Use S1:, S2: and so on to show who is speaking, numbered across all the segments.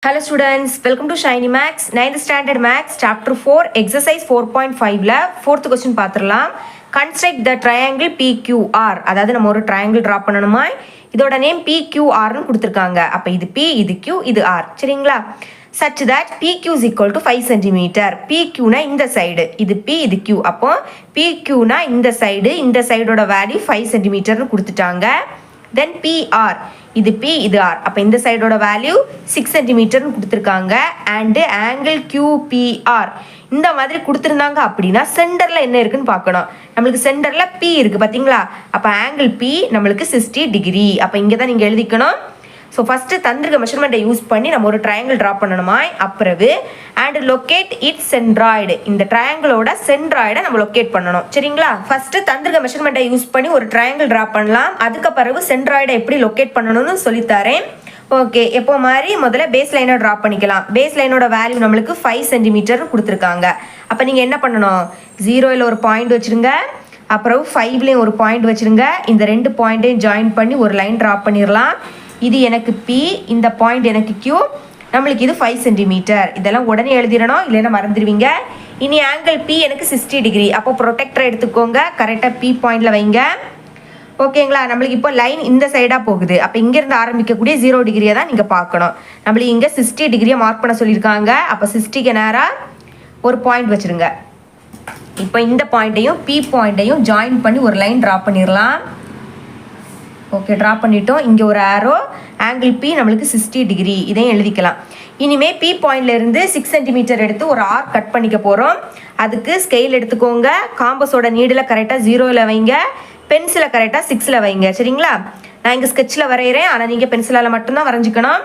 S1: Hello students, welcome to Shiny Max, 9th Standard Max, Chapter 4, Exercise 4.5ல 4th question பார்த்துடலாம். Construct the triangle PQR. அதாவது நம்ம ஒரு triangle draw பண்ணணுமா, இதோட name PQRனு கொடுத்துருக்காங்க. அப்போ இது P, இது Q, இது R. சரிங்களா? Such that PQ is equal to 5 cm. PQனா இந்த சைடு, இது P, இது Q. அப்போ PQனா இந்த சைடோட வேல்யூ 5 cmனு கொடுத்துட்டாங்க. Then PR, இது P, இது R. அப்போ இந்த சைடோட வேல்யூ 6 cm கொடுத்துருக்காங்க. அண்டு ஆங்கிள் QPR இந்த மாதிரி கொடுத்துருந்தாங்க அப்படின்னா சென்டரில் என்ன இருக்குன்னு பார்க்கணும். நம்மளுக்கு சென்டரில் P இருக்குது பார்த்தீங்களா? அப்போ ஆங்கிள் P நம்மளுக்கு 60 டிகிரி. அப்போ இங்கே தான் நீங்கள் எழுதிக்கணும். ஸோ ஃபஸ்ட்டு தந்திருக்க மெஷர்மெண்ட்டை யூஸ் பண்ணி நம்ம ஒரு ட்ரையாங்கிள் ட்ரா பண்ணணுமா. அப்புறவு அண்ட் லொக்கேட் இட் சென்ட்ராய்டு, இந்த ட்ரையாங்கிளோட சென்ட்ராய்டை நம்ம லொக்கேட் பண்ணணும். சரிங்களா? ஃபஸ்ட்டு தந்திருக்க மெஷர்மெண்ட்டை யூஸ் பண்ணி ஒரு ட்ரையாங்கிள் ட்ரா பண்ணலாம். அதுக்கு பிறகு சென்ட்ராய்டை எப்படி லொக்கேட் பண்ணணும்னு சொல்லித்தரேன். ஓகே, எப்போ மாதிரி முதல்ல பேஸ் லைனை ட்ரா பண்ணிக்கலாம். பேஸ் லைனோட வேல்யூ நம்மளுக்கு 5 cm கொடுத்துருக்காங்க. அப்போ நீங்கள் என்ன பண்ணணும், 0ல் ஒரு பாயிண்ட் வச்சுருங்க, அப்புறம் 5லேயும் ஒரு பாயிண்ட் வச்சுருங்க. இந்த ரெண்டு பாயிண்ட்டையும் ஜாயின் பண்ணி ஒரு லைன் ட்ரா பண்ணிடலாம். இது எனக்கு P, இந்த பாயிண்ட் எனக்கு Q, நம்மளுக்கு இது 5 cm. இதெல்லாம் உடனே எழுதிடணும், இல்லைன்னா மறந்துடுவீங்க. இனி ஆங்கிள் P எனக்கு 60 டிகிரி. அப்போ ப்ரொடெக்டரை எடுத்துக்கோங்க, கரெக்டாக P பாயிண்டில் வைங்க. ஓகேங்களா? நம்மளுக்கு இப்போ லைன் இந்த சைடாக போகுது. அப்போ இங்கேருந்து ஆரம்பிக்கக்கூடிய 0 டிகிரியை தான் நீங்கள் பார்க்கணும். நம்மளுக்கு இங்கே 60 டிகிரியை மார்க் பண்ண சொல்லியிருக்காங்க. அப்போ 60க்கு நேராக ஒரு பாயிண்ட் வச்சுருங்க. இப்போ இந்த பாயிண்ட்டையும் P பாயிண்ட்டையும் ஜாயின் பண்ணி ஒரு லைன் ட்ரா பண்ணிடலாம். ஓகே, ட்ரா பண்ணிட்டோம். இங்கே ஒரு ஆரோ, ஆங்கிள் P நம்மளுக்கு 60 டிகிரி, இதையும் எழுதிக்கலாம். இனிமேல் P பாயிண்ட்லேருந்து 6 cm எடுத்து ஒரு ஆர்க் கட் பண்ணிக்க போகிறோம். அதுக்கு ஸ்கெயில் எடுத்துக்கோங்க, காம்பஸோட நீடில் கரெக்டாக 0ல் வைங்க, பென்சிலை கரெக்டாக 6ல் வைங்க. சரிங்களா? நான் இங்கே ஸ்கெட்சில் வரைகிறேன், ஆனால் நீங்கள் பென்சிலால் மட்டும்தான் வரைஞ்சிக்கணும்.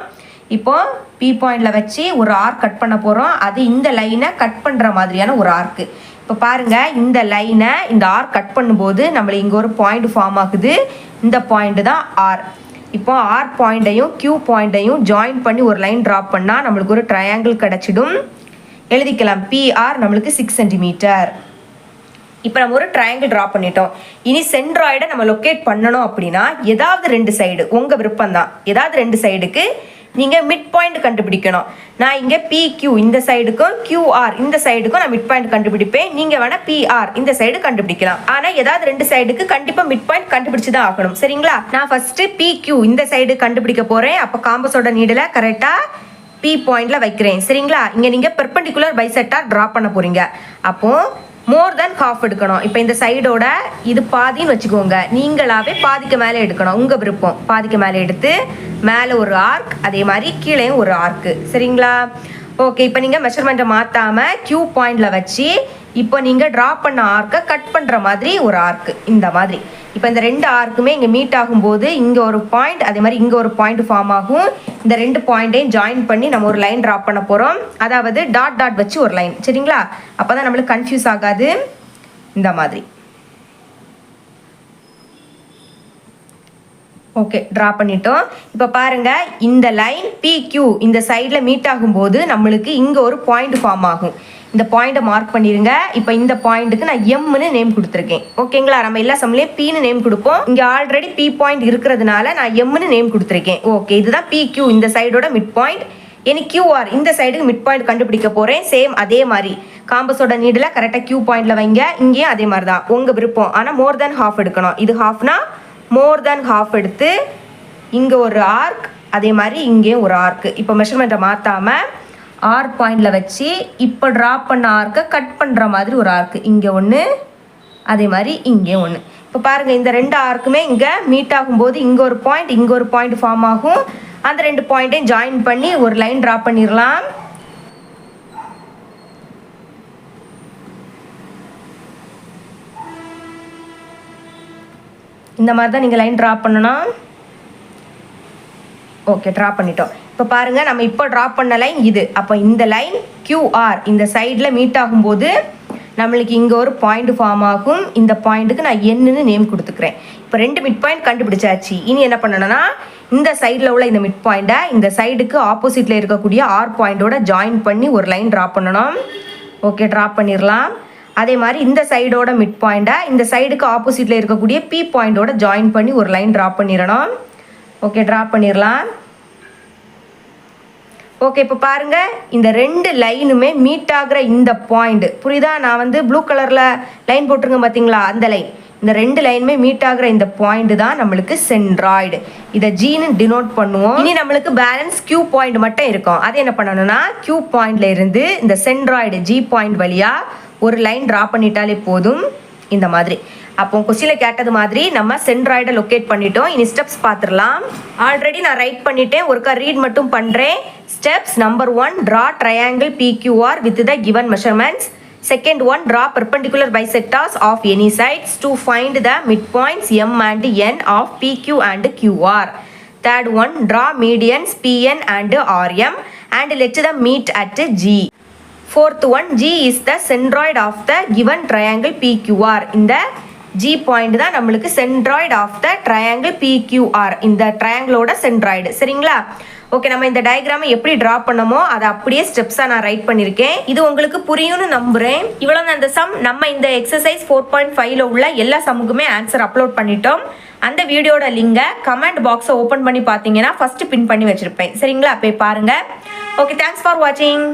S1: இப்போது P பாயிண்டில் வச்சு ஒரு ஆர்க் கட் பண்ண போகிறோம். அது இந்த லைனை கட் பண்ணுற மாதிரியான ஒரு ஆர்க்கு. இப்போ பாருங்கள், இந்த லைனை இந்த ஆர்க் கட் பண்ணும்போது நம்மளுக்கு இங்கே ஒரு பாயிண்ட் ஃபார்ம் ஆகுது. இந்த பாயிண்ட் தான் R. இப்போ R பாயிண்ட்டையும் Q பாயிண்ட்டையும் ஜாயின் பண்ணி ஒரு லைன் ட்ராப் பண்ணால் நம்மளுக்கு ஒரு ட்ரையாங்கிள் கிடச்சிடும். எழுதிக்கலாம், PR நம்மளுக்கு 6 cm. இப்போ நம்ம ஒரு ட்ரையாங்கிள் ட்ரா பண்ணிட்டோம். இனி சென்ட்ராய்டை நம்ம லொக்கேட் பண்ணணும் அப்படின்னா ஏதாவது ரெண்டு சைடு, உங்கள் விருப்பம் தான், ஏதாவது ரெண்டு சைடுக்கு நீங்கள் மிட் பாயிண்ட் கண்டுபிடிக்கணும். நான் இங்கே PQ இந்த சைடுக்கும் QR இந்த சைடுக்கும் நான் மிட் பாயிண்ட் கண்டுபிடிப்பேன். நீங்கள் வேணால் PR இந்த சைடு கண்டுபிடிக்கலாம். ஆனால் ஏதாவது ரெண்டு சைடுக்கு கண்டிப்பாக மிட் பாயிண்ட் கண்டுபிடிச்சு தான் ஆகணும். சரிங்களா? நான் ஃபஸ்ட்டு PQ இந்த சைடு கண்டுபிடிக்க போகிறேன். அப்போ காம்பஸோட நீடில் கரெக்டாக P பாயிண்டில் வைக்கிறேன். சரிங்களா? இங்கே நீங்கள் பெர்பெண்டிகுலர் பைசெக்டார் ட்ரா பண்ண போகிறீங்க. அப்போது மோர் தென் ஹாஃப் எடுக்கணும். இப்போ இந்த சைடோட இது பாதின்னு வச்சுக்கோங்க, நீங்களாவே பாதிக்கு மேலே எடுக்கணும், உங்கள் விருப்பம். பாதிக்கு மேலே எடுத்து மேலே ஒரு ஆர்க், அதே மாதிரி கீழேயும் ஒரு ஆர்க்கு. சரிங்களா? ஓகே, இப்போ நீங்கள் மெஷர்மெண்ட்டை மாற்றாமல் Q பாயிண்டில் வச்சு இப்போ நீங்கள் ட்ரா பண்ண ஆர்க்கை கட் பண்ணுற மாதிரி ஒரு ஆர்க்கு, இந்த மாதிரி. இப்போ இந்த ரெண்டு ஆர்க்குமே இங்கே மீட் ஆகும்போது இங்கே ஒரு பாயிண்ட், அதே மாதிரி இங்கே ஒரு பாயிண்ட் ஃபார்ம் ஆகும். இந்த ரெண்டு பாயிண்ட்டையும் ஜாயின் பண்ணி நம்ம ஒரு லைன் ட்ரா பண்ண போகிறோம். அதாவது டாட் டாட் வச்சு ஒரு லைன். சரிங்களா? அப்போ தான் நம்மளுக்கு கன்ஃபியூஸ் ஆகாது. இந்த மாதிரி ஓகே, ட்ரா பண்ணிட்டோம். இப்போ பாருங்கள், இந்த லைன் PQ இந்த சைடில் மீட் ஆகும்போது நம்மளுக்கு இங்கே ஒரு பாயிண்ட் ஃபார்ம் ஆகும். இந்த பாயிண்ட்டை மார்க் பண்ணிடுங்க. இப்போ இந்த பாயிண்ட்டுக்கு நான் எம்னு நேம் கொடுத்துருக்கேன். ஓகேங்களா? நம்ம எல்லா சம்லேயும் Pன்னு நேம் கொடுப்போம். இங்கே ஆல்ரெடி P பாயிண்ட் இருக்கிறதுனால நான் எம்னு நேம் கொடுத்துருக்கேன். ஓகே, இதுதான் PQ இந்த சைடோட மிட் பாயிண்ட். இனி QR இந்த சைடுக்கு மிட் பாயிண்ட் கண்டுபிடிக்க போகிறேன். சேம் அதே மாதிரி காம்பஸோட நீடில் கரெக்டாக Q பாயிண்டில் வைங்க. இங்கேயும் அதே மாதிரி தான், உங்கள் விருப்பம். ஆனால் மோர் தென் ஹாஃப் எடுக்கணும். இது ஹாஃப்னா மோர் தென் ஹாஃப் எடுத்து இங்கே ஒரு ஆர்க், அதே மாதிரி இங்கேயும் ஒரு ஆர்க்கு. இப்போ மெஷர்மெண்ட்டை மாற்றாமல் R பாயிண்டில் வச்சு இப்போ ட்ரா பண்ண ஆர்க்கை கட் பண்ணுற மாதிரி ஒரு ஆர்க்கு. இங்கே ஒன்று, அதே மாதிரி இங்கே ஒன்று. இப்போ பாருங்கள், இந்த ரெண்டு ஆர்க்குமே இங்கே மீட் ஆகும்போது இங்கே ஒரு பாயிண்ட், இங்கே ஒரு பாயிண்ட் ஃபார்ம் ஆகும். அந்த ரெண்டு பாயிண்ட்டையும் ஜாயின் பண்ணி ஒரு லைன் ட்ரா பண்ணிடலாம். இந்த மாதிரி தான் நீங்கள் லைன் ட்ரா பண்ணணும். ஓகே, ட்ரா பண்ணிட்டோம். இப்போ பாருங்கள், நம்ம இப்போ ட்ரா பண்ண லைன் இது. அப்போ இந்த லைன் QR இந்த சைடில் மீட் ஆகும்போது நம்மளுக்கு இங்கே ஒரு பாயிண்ட் ஃபார்ம் ஆகும். இந்த பாயிண்ட்டுக்கு நான் என்னன்னு நேம் கொடுத்துக்கிறேன். இப்போ ரெண்டு மிட் பாயிண்ட் கண்டுபிடிச்சாச்சு. இனி என்ன பண்ணணும்னா இந்த சைடில் உள்ள இந்த மிட் பாயிண்ட்டை இந்த சைடுக்கு ஆப்போசிட்டில் இருக்கக்கூடிய R பாயிண்டோட ஜாயின் பண்ணி ஒரு லைன் ட்ரா பண்ணணும். ஓகே, ட்ரா பண்ணிடலாம். அதே மாதிரி இந்த சைடோட மிட் பாயிண்ட்டை இந்த சைடுக்கு ஆப்போசிட்டில் இருக்கக்கூடிய P பாயிண்டோட ஜாயின் பண்ணி ஒரு லைன் ட்ரா பண்ணிடணும். ஓகே, ட்ரா பண்ணிடலாம். ஓகே, இப்போ பாருங்க, இந்த 2 லைனுமே மீட் ஆகிற இந்த பாயிண்ட் புரியுதா? நான் வந்து ப்ளூ கலர்ல லைன் போட்டிருக்கேன் பார்த்தீங்களா, அந்த லைன். இந்த 2 லைனுமே மீட் ஆகிற இந்த பாயிண்ட் தான் நம்மளுக்கு சென்ட்ராய்டு. இதை ஜீனு டினோட் பண்ணுவோம். இனி நம்மளுக்கு பேலன்ஸ் Q பாயிண்ட் மட்டும் இருக்கும். அது என்ன பண்ணணும்னா, Q பாயிண்ட்ல இருந்து இந்த சென்ட்ராய்டு G பாயிண்ட் வழியா ஒரு லைன் டிரா பண்ணிட்டாலே போதும், இந்த மாதிரி. அப்போ கொஸ்டின்ல கேட்டது மாதிரி நம்ம சென்ட்ராய்டை லொக்கேட் பண்ணிட்டோம். இனி ஸ்டெப்ஸ் பார்த்துடலாம். ஆல்ரெடி நான் ரைட் பண்ணிட்டேன், ஒருக்கா ரீட் மட்டும் பண்ணுறேன். Steps number 1, draw triangle PQR with the given measurements. Second one, draw perpendicular bisectors of any sides to find the midpoints M and N of PQ and QR. Third one, draw medians PN and RM and let them meet at G. Fourth one, G is the centroid of the given triangle PQR. இந்த G point தான் நம்மளுக்கு centroid of the triangle PQR. இந்த triangleோட centroid. சரிங்களா? Okay, நம்ம இந்த டயக்ராமை எப்படி draw பண்ணமோ அதை அப்படியே ஸ்டெப்ஸாக நான் ரைட் பண்ணியிருக்கேன். இது உங்களுக்கு புரியும்னு நம்புகிறேன். இவ்வளோ அந்த சம். நம்ம இந்த எக்ஸசைஸ் 4.5ல உள்ள எல்லா சம்முக்குமே ஆன்சர் அப்லோட் பண்ணிட்டோம். அந்த வீடியோட லிங்கை கமெண்ட் பாக்ஸை ஓப்பன் பண்ணி பார்த்தீங்கன்னா ஃபஸ்ட்டு பின் பண்ணி வச்சுருப்பேன். சரிங்களா? போய் பாருங்கள். ஓகே, தேங்க்ஸ் ஃபார் வாட்சிங்.